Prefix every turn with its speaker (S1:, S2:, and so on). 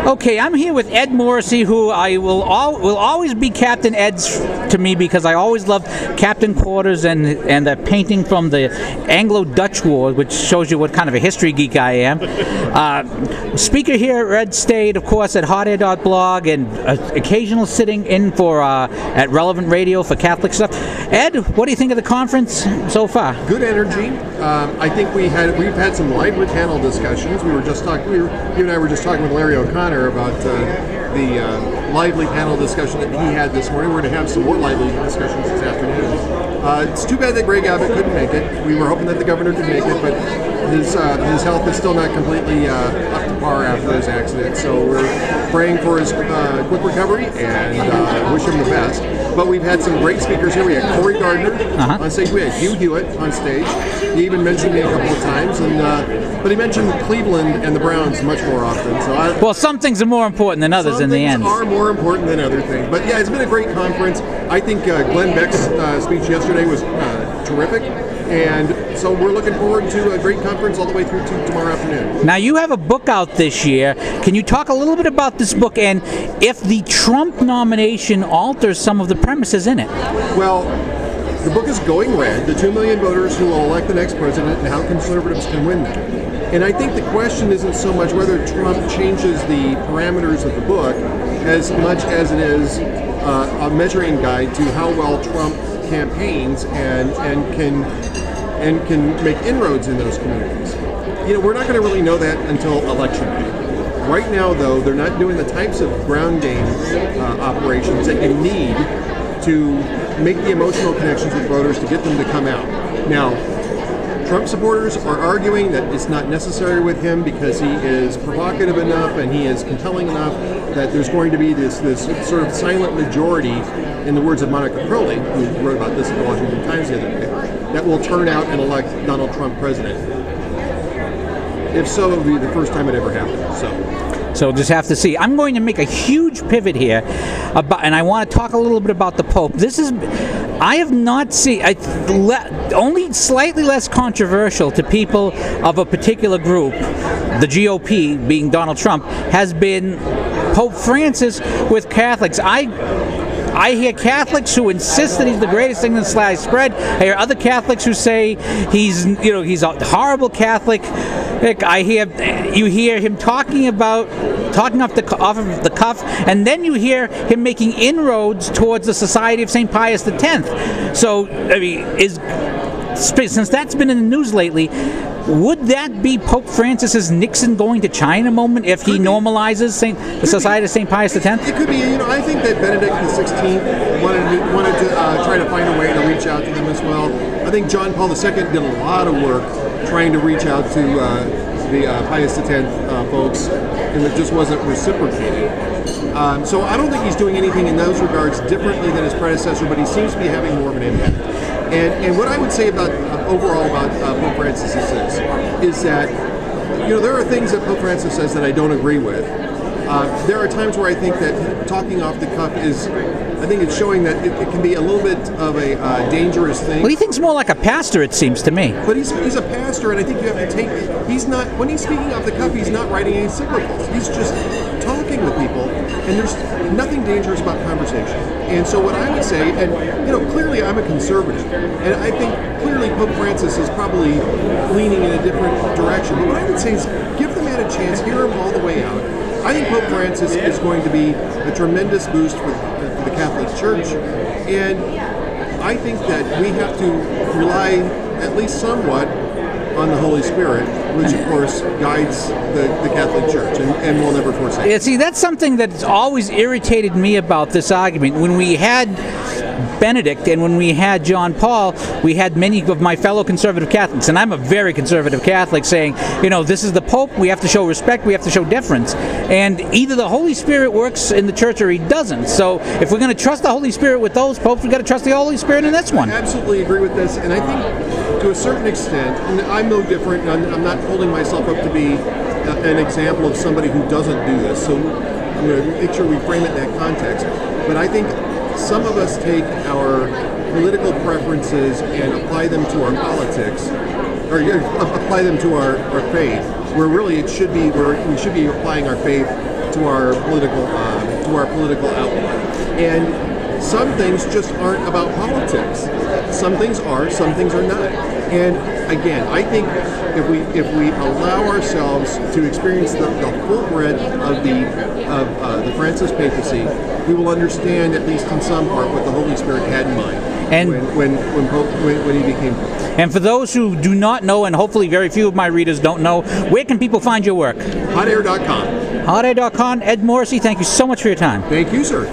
S1: Okay, I'm here with Ed Morrissey, who I will always be Captain Ed's to me because I always loved Captain Quarters and the painting from the Anglo-Dutch War, which shows you what kind of a history geek I am. Speaker here at Redstate, of course, at Hotair.blog, and occasional sitting in for at Relevant Radio for Catholic stuff. Ed, what do you think of the conference so far?
S2: Good energy. I think we've had some lively panel discussions. You and I were just talking with Larry O'Connor about the lively panel discussion that he had this morning. We're going to have some more lively discussions this afternoon. It's too bad that Greg Abbott couldn't make it. We were hoping that the governor could make it, but his health is still not completely up to par after his accident. So we're praying for his quick recovery and wish him the best. But we've had some great speakers here. We had Corey Gardner on stage. We had Hugh Hewitt on stage. He even mentioned me a couple of times, but he mentioned Cleveland and the Browns much more often. Well,
S1: some things are more important than others in the end.
S2: Some things are more important than other things. But yeah, it's been a great conference. I think Glenn Beck's speech yesterday was terrific. And so we're looking forward to a great conference all the way through to tomorrow afternoon.
S1: Now, you have a book out this year. Can you talk a little bit about this book and if the Trump nomination alters some of the premises in it?
S2: Well, the book is Going Red, the 2 million voters who will elect the next president and how conservatives can win them. And I think the question isn't so much whether Trump changes the parameters of the book as much as it is a measuring guide to how well Trump campaigns and can make inroads in those communities. You know, we're not going to really know that until election day. Right now, though, they're not doing the types of ground game operations that you need to make the emotional connections with voters to get them to come out. Now, Trump supporters are arguing that it's not necessary with him because he is provocative enough and he is compelling enough that there's going to be this sort of silent majority, in the words of Monica Crowley, who wrote about this in the Washington Times the other day, that will turn out and elect Donald Trump president. If so, it would be the first time it ever happened.
S1: So we'll just have to see. I'm going to make a huge pivot here, and I want to talk a little bit about the Pope. I have not seen, only slightly less controversial to people of a particular group, the GOP, being Donald Trump, has been Pope Francis with Catholics. I hear Catholics who insist that he's the greatest thing since sliced bread. I hear other Catholics who say he's a horrible Catholic. You hear him talking off of the cuff, and then you hear him making inroads towards the Society of St. Pius X. So, I mean, since that's been in the news lately, would that be Pope Francis's Nixon going to China moment if he normalizes the Society of St. Pius X?
S2: It could be. I think that Benedict XVI wanted to try to find a way to reach out to them as well. I think John Paul II did a lot of work trying to reach out to the Pius X folks, and it just wasn't reciprocated. So I don't think he's doing anything in those regards differently than his predecessor, but he seems to be having more of an impact. And what I would say about overall about Pope Francis is that there are things that Pope Francis says that I don't agree with. There are times where I think that talking off the cuff I think it's showing that it can be a little bit of a dangerous thing.
S1: Well, he thinks more like a pastor, it seems to me.
S2: But he's a pastor, and I think you have to take it. When he's speaking off the cuff, he's not writing any encyclicals. He's just talking to people, and there's nothing dangerous about conversation. And so what I would say, and clearly I'm a conservative, and I think clearly Pope Francis is probably leaning in a different direction. But what I would say is give the man a chance, hear him all the way out. I think Pope Francis is going to be a tremendous boost for the Catholic Church, and I think that we have to rely at least somewhat on the Holy Spirit, which of course guides the Catholic Church, and will never forsake.
S1: Yeah, see, that's something that's always irritated me about this argument. When we had Benedict and when we had John Paul, we had many of my fellow conservative Catholics, and I'm a very conservative Catholic, saying, this is the Pope, we have to show respect, we have to show deference. And either the Holy Spirit works in the church or he doesn't. So if we're going to trust the Holy Spirit with those popes, we've got to trust the Holy Spirit in this one.
S2: I absolutely agree with this, and I think to a certain extent, and I'm no different, I'm not holding myself up to be an example of somebody who doesn't do this, so I'm going to make sure we frame it in that context. But I think some of us take our political preferences and apply them to our politics, or apply them to our faith, where really we should be applying our faith to our political outlook. And some things just aren't about politics. Some things are, some things are not. And again, I think if we allow ourselves to experience the full breadth of the Francis papacy, we will understand, at least in some part, what the Holy Spirit had in mind
S1: and
S2: when he became Pope.
S1: And for those who do not know, and hopefully very few of my readers don't know, where can people find your work?
S2: Hotair.com.
S1: Hotair.com. Ed Morrissey, thank you so much for your time.
S2: Thank you, sir.